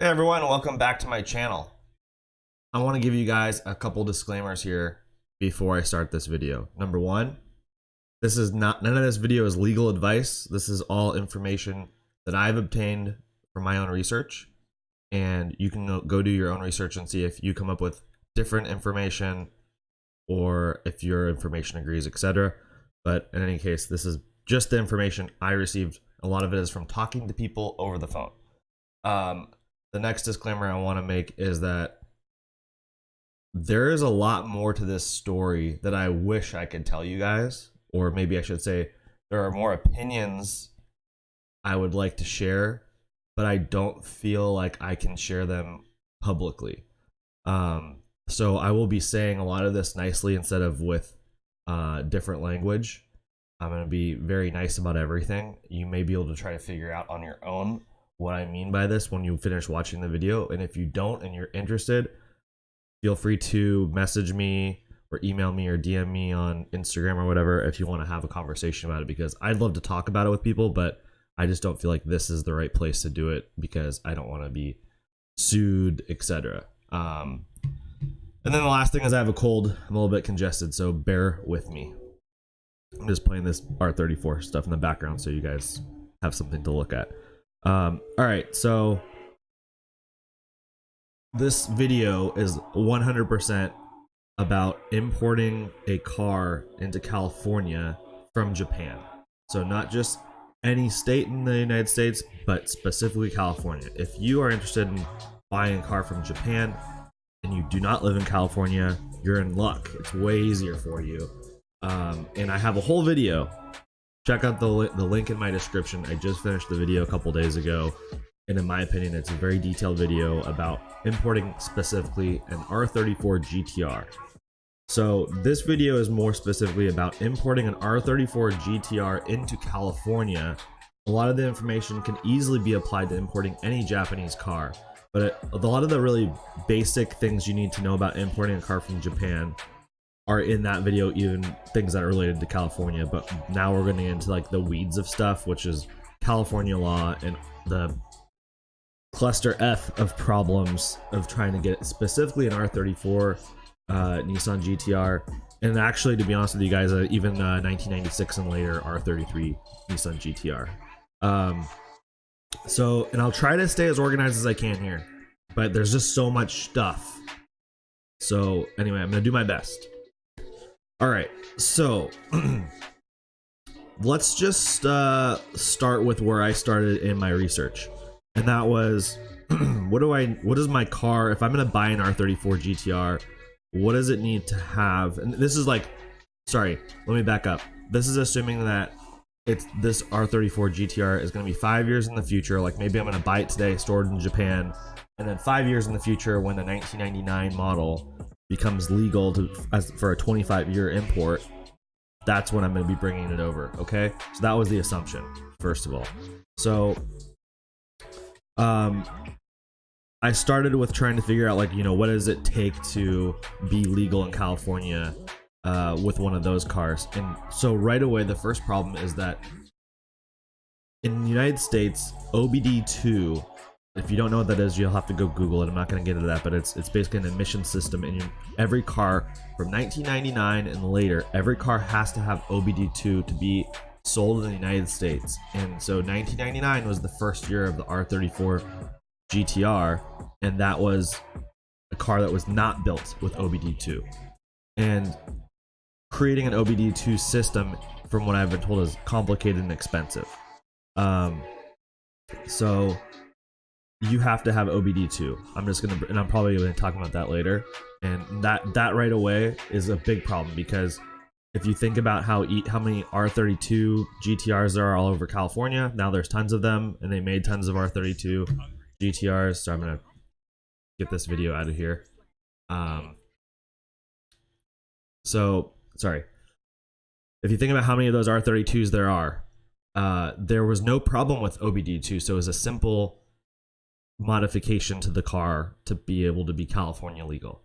Hey everyone, welcome back to my channel. I want to give you guys a couple disclaimers here before I start this video. Number one, none of this video is legal advice. This is all information that I've obtained from my own research, and you can go do your own research and see if you come up with different information or if your information agrees, etc. But in any case, this is just the information I received. A lot of it is from talking to people over the phone. The next disclaimer I want to make is that there is a lot more to this story that I wish I could tell you guys, or maybe I should say there are more opinions I would like to share, but I don't feel like I can share them publicly. So I will be saying a lot of this nicely instead of with different language. I'm going to be very nice about everything. You may be able to try to figure out on your own what I mean by this when you finish watching the video. And if you don't and you're interested, feel free to message me or email me or DM me on Instagram or whatever if you want to have a conversation about it, because I'd love to talk about it with people, but I just don't feel like this is the right place to do it because I don't want to be sued, etc. And then the last thing is I have a cold. I'm a little bit congested, so bear with me. I'm just playing this R34 stuff in the background so you guys have something to look at. All right, so this video is 100% about importing a car into California from Japan. So not just any state in the United States, but specifically California. If you are interested in buying a car from Japan and you do not live in California, you're in luck. It's way easier for you. And I have a whole video. Check out the link in my description. I just finished the video a couple days ago, and in my opinion, it's a very detailed video about importing specifically an R34 GT-R. So this video is more specifically about importing an R34 GT-R into California. A lot of the information can easily be applied to importing any Japanese car, but a lot of the really basic things you need to know about importing a car from Japan are in that video, even things that are related to California. But now we're getting into like the weeds of stuff, which is California law and the cluster F of problems of trying to get specifically an R34 Nissan GT-R, and actually, to be honest with you guys, even 1996 and later R33 Nissan GT-R. And I'll try to stay as organized as I can here, but there's just so much stuff. So anyway, I'm gonna do my best. All right, so let's just start with where I started in my research, and that was what does my car, if I'm gonna buy an R34 GT-R, what does it need to have? And this is like, sorry, let me back up. This is assuming that this R34 GT-R is gonna be 5 years in the future. Like maybe I'm gonna buy it today, stored in Japan, and then 5 years in the future, when the 1999 model becomes legal for a 25-year import, that's when I'm going to be bringing it over. Okay, so that was the assumption, first of all. So I started with trying to figure out, like, you know, what does it take to be legal in California with one of those cars. And so right away, the first problem is that in the United States, OBD2, if you don't know what that is, you'll have to go Google it. I'm not going to get into that, but it's basically an emission system. And every car from 1999 and later, every car has to have OBD2 to be sold in the United States. And so 1999 was the first year of the R34 GT-R, and that was a car that was not built with OBD2. And creating an OBD2 system, from what I've been told, is complicated and expensive. So you have to have OBD2. I'm probably going to talk about that later. And that right away is a big problem, because if you think about how many R32 GTRs there are all over California, now there's tons of them, and they made tons of R32 GTRs. So I'm going to get this video out of here. So sorry. If you think about how many of those R32s there are, there was no problem with OBD2, so it was a simple modification to the car to be able to be California legal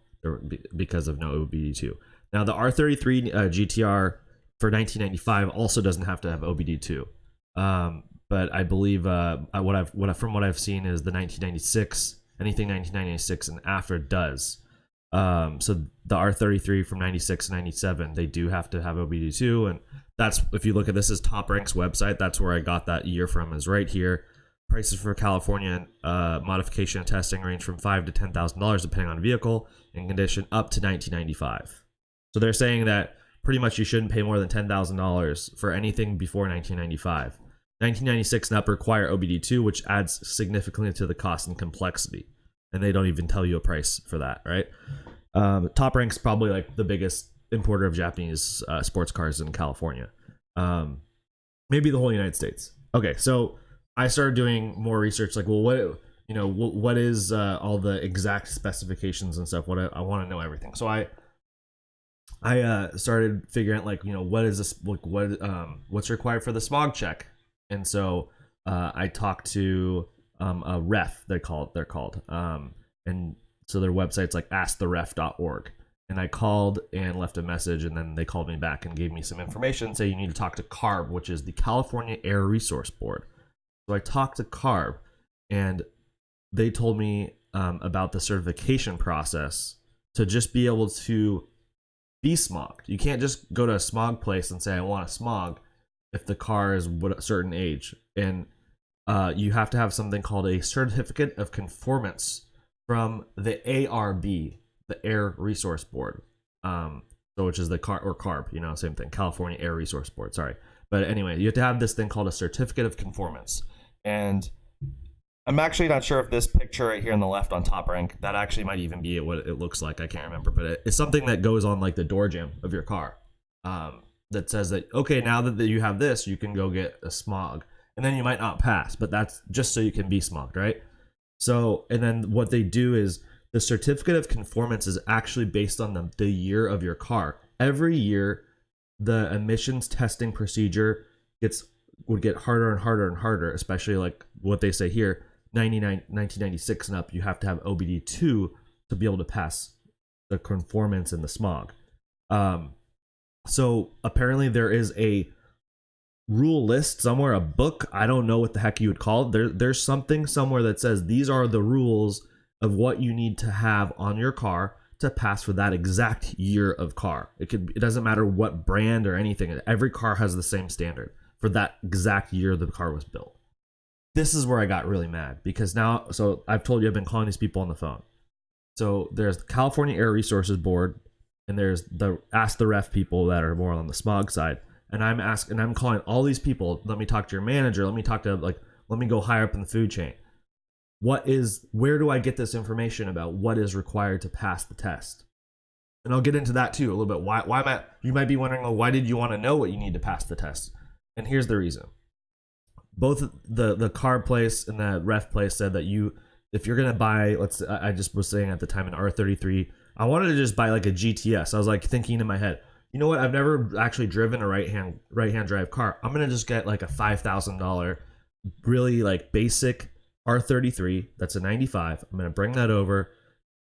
because of no OBD2. Now the R33 GTR for 1995 also doesn't have to have OBD2, but I believe from what I've seen is the 1996 anything 1996 and after does. So the R33 from 96 and 97, they do have to have OBD2, and that's, if you look at this is Top Rank's website, that's where I got that year from, is right here. Prices for California modification and testing range from $5,000 to $10,000 depending on vehicle and condition, up to 1995. So they're saying that pretty much you shouldn't pay more than $10,000 for anything before 1995. 1996 and up require OBD2, which adds significantly to the cost and complexity, and they don't even tell you a price for that, right? Top Rank's probably like the biggest importer of Japanese sports cars in California, maybe the whole United States. Okay, so I started doing more research, like, well, what is all the exact specifications and stuff. I want to know everything. So I started figuring out, like, what is this, like, what's required for the smog check. And so I talked to a ref, they're called, and so their website's like asktheref.org. And I called and left a message, and then they called me back and gave me some information, say you need to talk to CARB, which is the California Air Resource Board. So I talked to CARB, and they told me about the certification process to just be able to be smogged. You can't just go to a smog place and say, I want a smog, if the car is a certain age. And you have to have something called a certificate of conformance from the ARB, the Air Resource Board. So which is the CARB, same thing, California Air Resource Board, sorry. But anyway, you have to have this thing called a certificate of conformance. And I'm actually not sure if this picture right here on the left on Top Rank, that actually might even be what it looks like. I can't remember, but it's something that goes on like the door jamb of your car, that says that, okay, now that you have this, you can go get a smog. And then you might not pass, but that's just so you can be smogged, right? So, and then what they do is the certificate of conformance is actually based on the year of your car. Every year, the emissions testing procedure would get harder and harder and harder, especially like what they say here, 1996 and up, you have to have OBD2 to be able to pass the conformance in the smog. So apparently there is a rule list somewhere, a book, I don't know what the heck you would call it. There's something somewhere that says these are the rules of what you need to have on your car to pass for that exact year of car. It doesn't matter what brand or anything. Every car has the same standard for that exact year the car was built. This is where I got really mad, because now, so I've told you I've been calling these people on the phone. So there's the California Air Resources Board, and there's the Ask the Ref people that are more on the smog side. And I'm calling all these people. Let me talk to your manager. Let me talk to, like, let me go higher up in the food chain. Where do I get this information about what is required to pass the test? And I'll get into that too a little bit. You might be wondering, well, why did you want to know what you need to pass the test? And here's the reason. Both the carb place and the ref place said that if you're gonna buy, I just was saying at the time, an R33, I wanted to just buy like a GTS. I was like thinking in my head, you know what? I've never actually driven a right hand drive car. I'm gonna just get like a $5,000, really like basic R33. That's a 95. I'm gonna bring that over.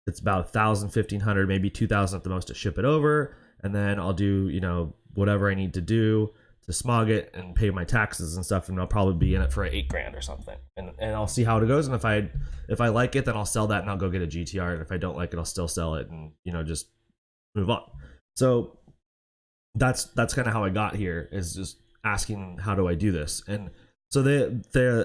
It's about $1,000, $1,500, maybe $2,000 at the most to ship it over, and then I'll do whatever I need to do to smog it and pay my taxes and stuff, and I'll probably be in it for $8,000 or something. And I'll see how it goes. And if I like it, then I'll sell that and I'll go get a GTR. And if I don't like it, I'll still sell it and just move on. So that's kind of how I got here, is just asking, how do I do this? And so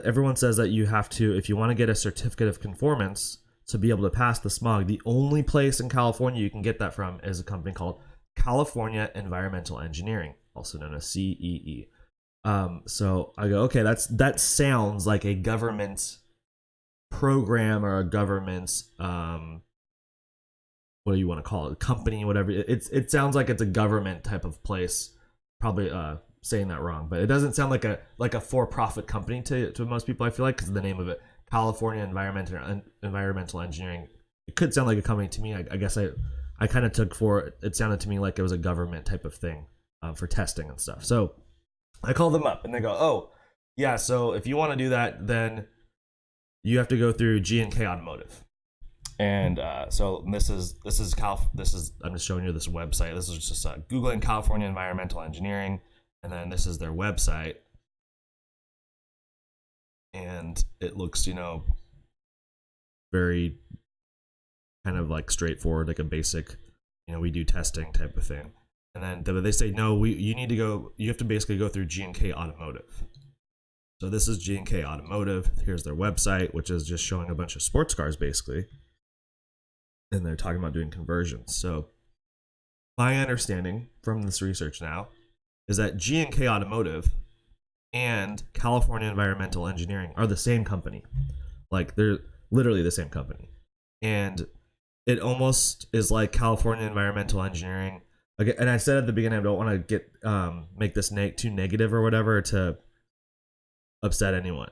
everyone says that you have to, if you want to get a certificate of conformance to be able to pass the smog, the only place in California you can get that from is a company called California Environmental Engineering, also known as CEE. So I go, okay, that sounds like a government program or a government, what do you want to call it, company, whatever. It sounds like it's a government type of place. Probably saying that wrong, but it doesn't sound like a for-profit company to most people, I feel like, because of the name of it, California Environmental Engineering. It could sound like a company to me. I guess I kind of took it sounded to me like it was a government type of thing for testing and stuff. So I called them up and they go, oh yeah, so if you want to do that, then you have to go through G&K Automotive. And so this is I'm just showing you this website. This is just Googling California Environmental Engineering, and then this is their website, and it looks very kind of like straightforward, like a basic, we do testing type of thing. And then they say, no, you have to basically go through G&K Automotive. So this is G&K Automotive. Here's their website, which is just showing a bunch of sports cars basically. And they're talking about doing conversions. So my understanding from this research now is that G&K Automotive and California Environmental Engineering are the same company. Like, they're literally the same company. And it almost is like California Environmental Engineering. Like, and I said at the beginning, I don't want to get make this too negative or whatever to upset anyone.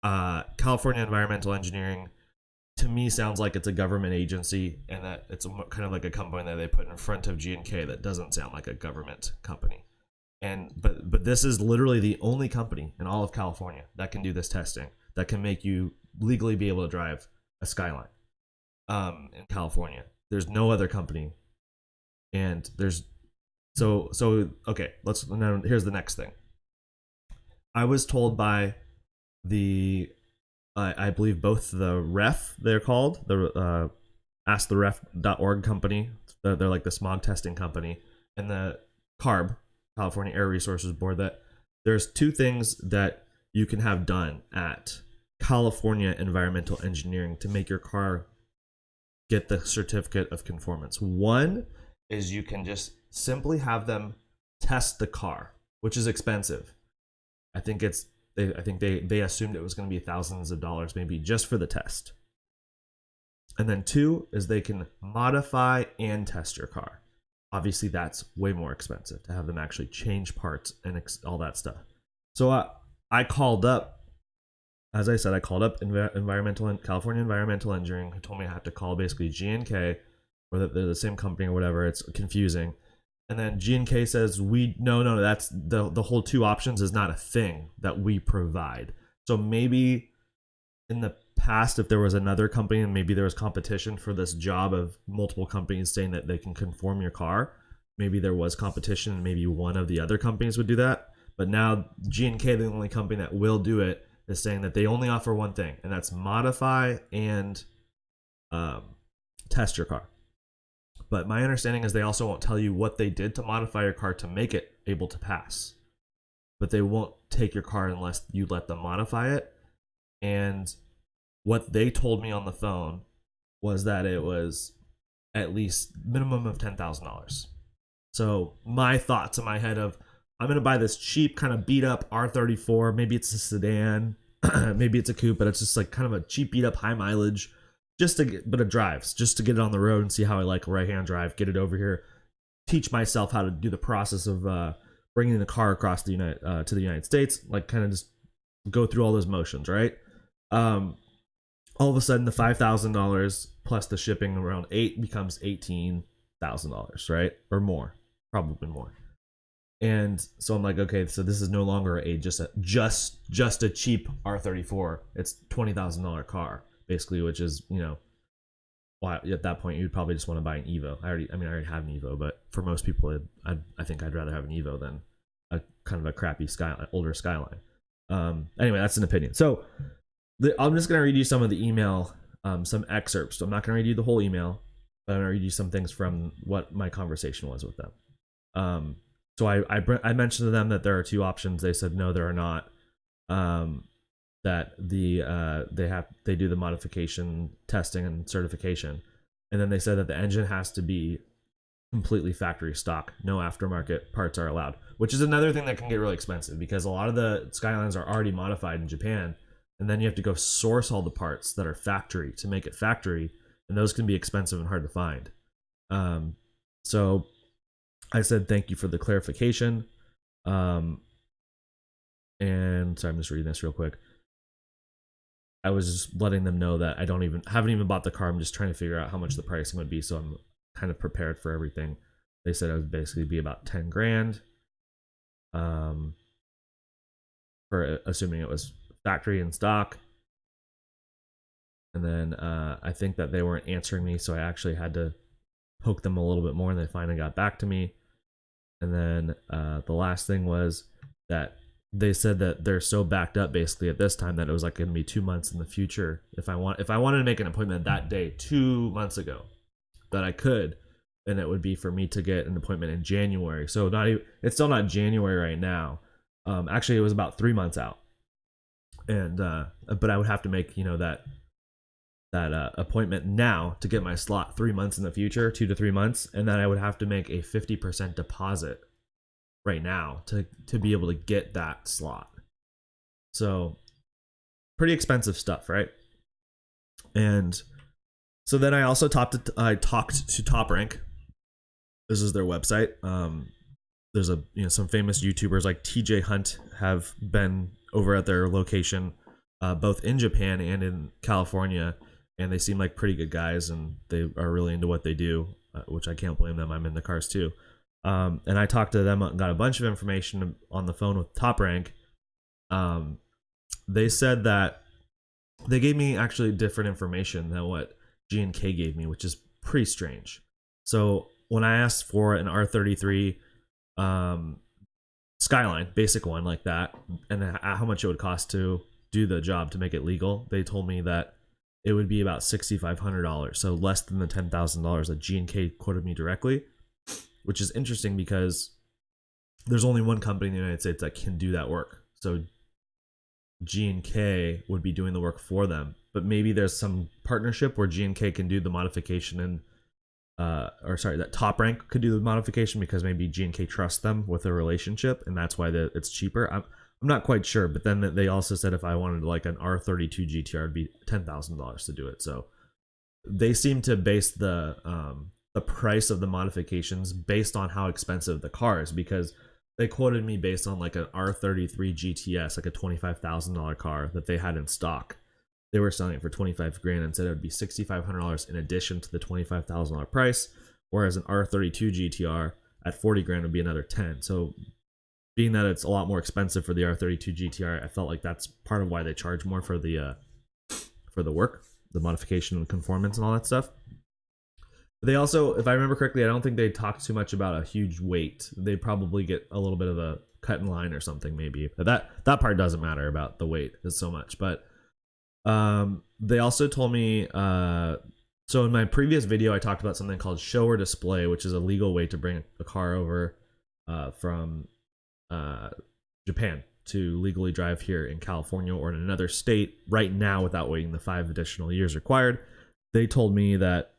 California Environmental Engineering, to me, sounds like it's a government agency, and that it's kind of like a company that they put in front of G&K that doesn't sound like a government company. And but this is literally the only company in all of California that can do this testing, that can make you legally be able to drive a Skyline in California. There's no other company. And there's okay, now here's the next thing. I was told by I believe both the ref, they're called, the asktheref.org company, they're like the smog testing company, and the CARB, California Air Resources Board, that there's two things that you can have done at California Environmental Engineering to make your car get the certificate of conformance. One is you can just simply have them test the car, which is expensive. I think they assumed it was going to be thousands of dollars maybe just for the test. And then two is they can modify and test your car. Obviously, that's way more expensive to have them actually change parts and all that stuff. So I called up, as I said, California Environmental Engineering, who told me I have to call basically G&K, or that they're the same company or whatever. It's confusing. And then G&K says, no, that's the whole two options is not a thing that we provide. So maybe in the past, if there was another company and maybe there was competition for this job of multiple companies saying that they can conform your car, maybe there was competition and maybe one of the other companies would do that. But now G&K, the only company that will do it, is saying that they only offer one thing, and that's modify and test your car. But my understanding is they also won't tell you what they did to modify your car to make it able to pass. But they won't take your car unless you let them modify it. And what they told me on the phone was that it was at least minimum of $10,000. So my thoughts in my head of, I'm going to buy this cheap kind of beat up R34. Maybe it's a sedan, maybe it's a coupe, but it's just like kind of a cheap beat up high mileage, but it drives, just to get it on the road and see how I like right-hand drive, get it over here, teach myself how to do the process of bringing the car across to the United States, like kind of just go through all those motions, right? All of a sudden, the $5,000 plus the shipping around $8,000 becomes $18,000, right? Or more, probably more. And so I'm like, okay, so this is no longer just a cheap R34. It's $20,000 car, basically, which is, well, at that point you'd probably just want to buy an Evo. I already have an Evo, but for most people, I think I'd rather have an Evo than a kind of a crappy older Skyline. Anyway, that's an opinion. So I'm just gonna read you some of the email, some excerpts. So I'm not gonna read you the whole email, but I'm gonna read you some things from what my conversation was with them. So I mentioned to them that there are two options. They said no, there are not. That they do the modification testing and certification, and then they said that the engine has to be completely factory stock, no aftermarket parts are allowed, which is another thing that can get really expensive because a lot of the Skylines are already modified in Japan, and then you have to go source all the parts that are factory to make it factory, and those can be expensive and hard to find. So I said thank you for the clarification, and sorry, I'm just reading this real quick. I was just letting them know that I haven't even bought the car. I'm just trying to figure out how much the pricing would be, so I'm kind of prepared for everything. They said it would basically be about 10 grand, for assuming it was factory in stock. And then I think that they weren't answering me, so I actually had to poke them a little bit more, and they finally got back to me. And then the last thing was that they said that they're so backed up basically at this time that it was like going to be 2 months in the future. If I wanted to make an appointment that day 2 months ago, that I could, and it would be for me to get an appointment in January. So not even, it's still not January right now. Actually, it was about 3 months out, and but I would have to make that appointment now to get my slot 3 months in the future, 2 to 3 months, and then I would have to make a 50% deposit right now to be able to get that slot. So pretty expensive stuff, right? And so then I also talked to Top Rank. This is their website. There's some famous YouTubers like TJ Hunt have been over at their location, both in Japan and in California, and they seem like pretty good guys, and they are really into what they do, which I can't blame them. I'm in the cars too. And I talked to them and got a bunch of information on the phone with Top Rank. They said that they gave me actually different information than what G&K gave me, which is pretty strange. So when I asked for an R33 Skyline, basic one like that, and how much it would cost to do the job to make it legal, they told me that it would be about $6,500, so less than the $10,000 that G&K quoted me directly, which is interesting because there's only one company in the United States that can do that work. So G&K would be doing the work for them, but maybe there's some partnership where G&K can do the modification and that Top Rank could do the modification because maybe G&K trusts them with a relationship, and that's why it's cheaper. I'm not quite sure, but then they also said if I wanted like an R32 GTR, it'd be $10,000 to do it. So they seem to base the price of the modifications based on how expensive the car is, because they quoted me based on like an R33 GTS, like a $25,000 car that they had in stock. They were selling it for 25 grand and said it would be $6,500 in addition to the $25,000 price, whereas an R32 GTR at 40 grand would be another 10. So being that it's a lot more expensive for the R32 GTR, I felt like that's part of why they charge more for the work, the modification and conformance and all that stuff. They also, if I remember correctly, I don't think they talked too much about a huge weight. They probably get a little bit of a cut in line or something maybe, but that part doesn't matter about the weight so much. But they also told me, so in my previous video I talked about something called show or display, which is a legal way to bring a car over from Japan to legally drive here in California or in another state right now without waiting the 5 additional years required. They told me that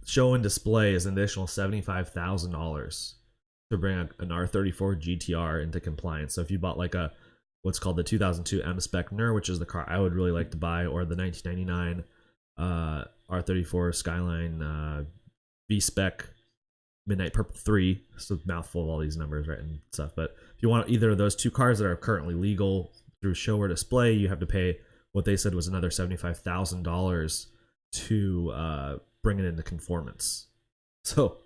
show and display is an additional $75,000 to bring an R34 GTR into compliance. So if you bought like what's called the 2002 M-Spec NER, which is the car I would really like to buy, or the 1999 R34 Skyline V-Spec Midnight Purple 3, so mouthful of all these numbers, right, and stuff. But if you want either of those two cars that are currently legal through show or display, you have to pay what they said was another $75,000 to bring it into conformance. So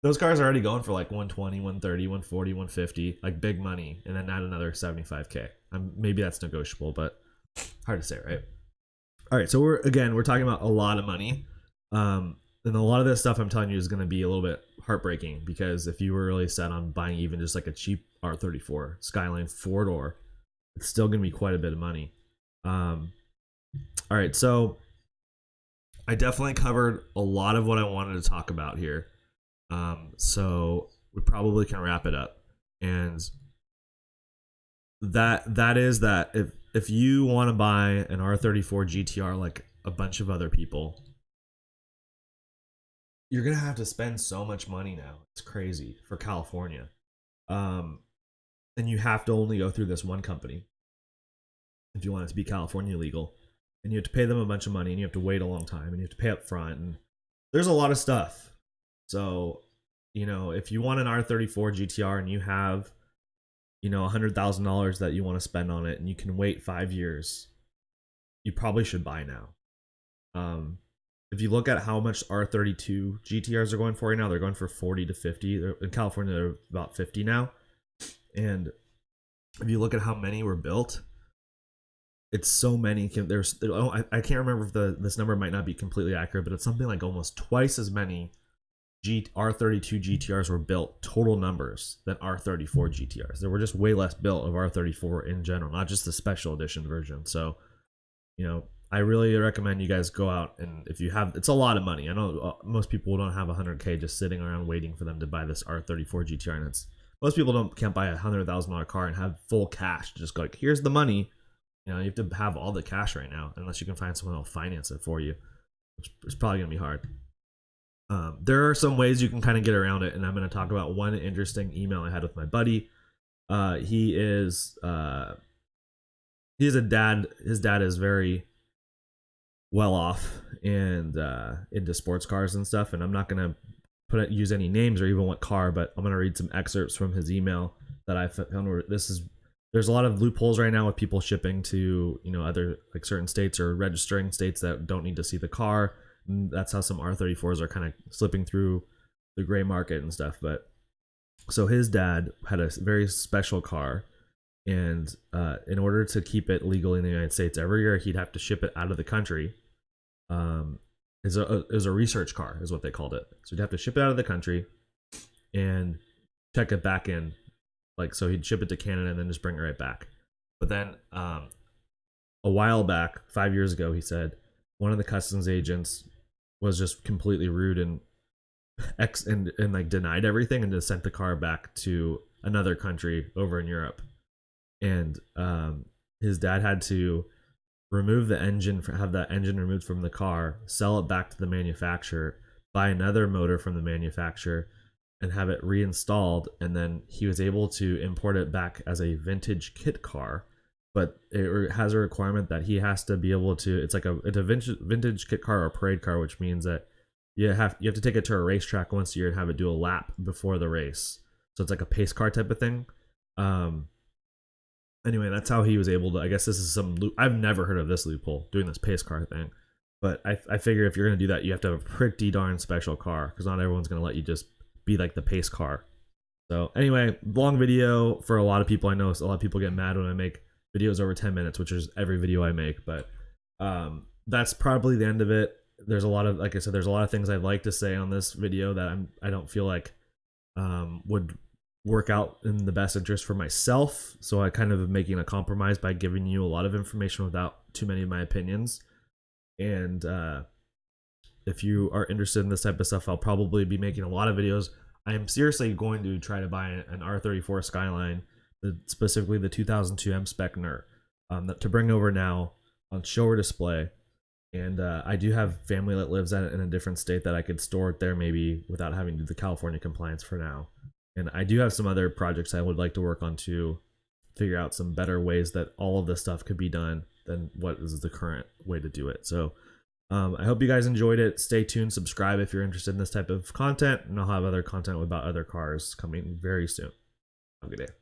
those cars are already going for like 120, 130, 140, 150, like big money, and then add another 75K. Maybe that's negotiable, but hard to say, right? All right, so we're talking about a lot of money. And a lot of this stuff I'm telling you is going to be a little bit heartbreaking, because if you were really set on buying even just like a cheap R34 Skyline 4-door, it's still going to be quite a bit of money. All right, so I definitely covered a lot of what I wanted to talk about here. So we probably can wrap it up. And that is that if you want to buy an R34 GTR like a bunch of other people, you're gonna have to spend so much money now. It's crazy for California. And you have to only go through this one company if you want it to be California legal. And you have to pay them a bunch of money, and you have to wait a long time, and you have to pay up front, and there's a lot of stuff. So, if you want an R34 GTR and you have, $100,000 that you want to spend on it, and you can wait 5 years, you probably should buy now. If you look at how much R32 GTRs are going for right now, they're going for 40 to 50. In California, they're about 50 now. And if you look at how many were built, it's so many. I can't remember if this number might not be completely accurate, but it's something like almost twice as many R32 GTRs were built, total numbers, than R34 GTRs. There were just way less built of R34 in general, not just the special edition version. So, you know, I really recommend you guys go out, and if you have, it's a lot of money. I know most people don't have 100K just sitting around waiting for them to buy this R34 GTR, and most people can't buy a $100,000 car and have full cash. Just go like, here's the money. You know, you have to have all the cash right now, unless you can find someone who'll finance it for you, which is probably gonna be hard. There are some ways you can kind of get around it, and I'm going to talk about one interesting email I had with my buddy. He is a dad. His dad is very well off and into sports cars and stuff. And I'm not going to use any names or even what car, but I'm going to read some excerpts from his email that I found. Where there's a lot of loopholes right now with people shipping to, you know, other like certain states or registering states that don't need to see the car. And that's how some R34s are kind of slipping through the gray market and stuff. But so his dad had a very special car, and in order to keep it legal in the United States, every year he'd have to ship it out of the country. It was a research car, is what they called it. So he'd have to ship it out of the country and check it back in, like, so he'd ship it to Canada and then just bring it right back. But then a while back, 5 years ago, he said one of the customs agents was just completely rude and like denied everything and just sent the car back to another country over in Europe. And his dad had to remove the engine, have that engine removed from the car, sell it back to the manufacturer, buy another motor from the manufacturer, and have it reinstalled. And then he was able to import it back as a vintage kit car. But it has a requirement that he has to be able to, it's a vintage kit car or a parade car, which means that you have to take it to a racetrack once a year and have it do a lap before the race. So it's like a pace car type of thing. Anyway, that's how he was able to, I guess this is I've never heard of this loophole, doing this pace car thing. But I figure if you're going to do that, you have to have a pretty darn special car, because not everyone's going to let you just be like the pace car. So anyway, long video for a lot of people. I know a lot of people get mad when I make videos over 10 minutes, which is every video I make, but that's probably the end of it. There's a lot of, like I said, there's a lot of things I'd like to say on this video that I don't feel like would work out in the best interest for myself. So I kind of am making a compromise by giving you a lot of information without too many of my opinions. And if you are interested in this type of stuff, I'll probably be making a lot of videos. I am seriously going to try to buy an R34 Skyline, specifically the 2002 M-Spec NERT, to bring over now on show or display. And I do have family that lives in a different state that I could store it there maybe without having to do the California compliance for now. And I do have some other projects I would like to work on to figure out some better ways that all of this stuff could be done than what is the current way to do it. So I hope you guys enjoyed it. Stay tuned, subscribe if you're interested in this type of content, and I'll have other content about other cars coming very soon. Have a good day.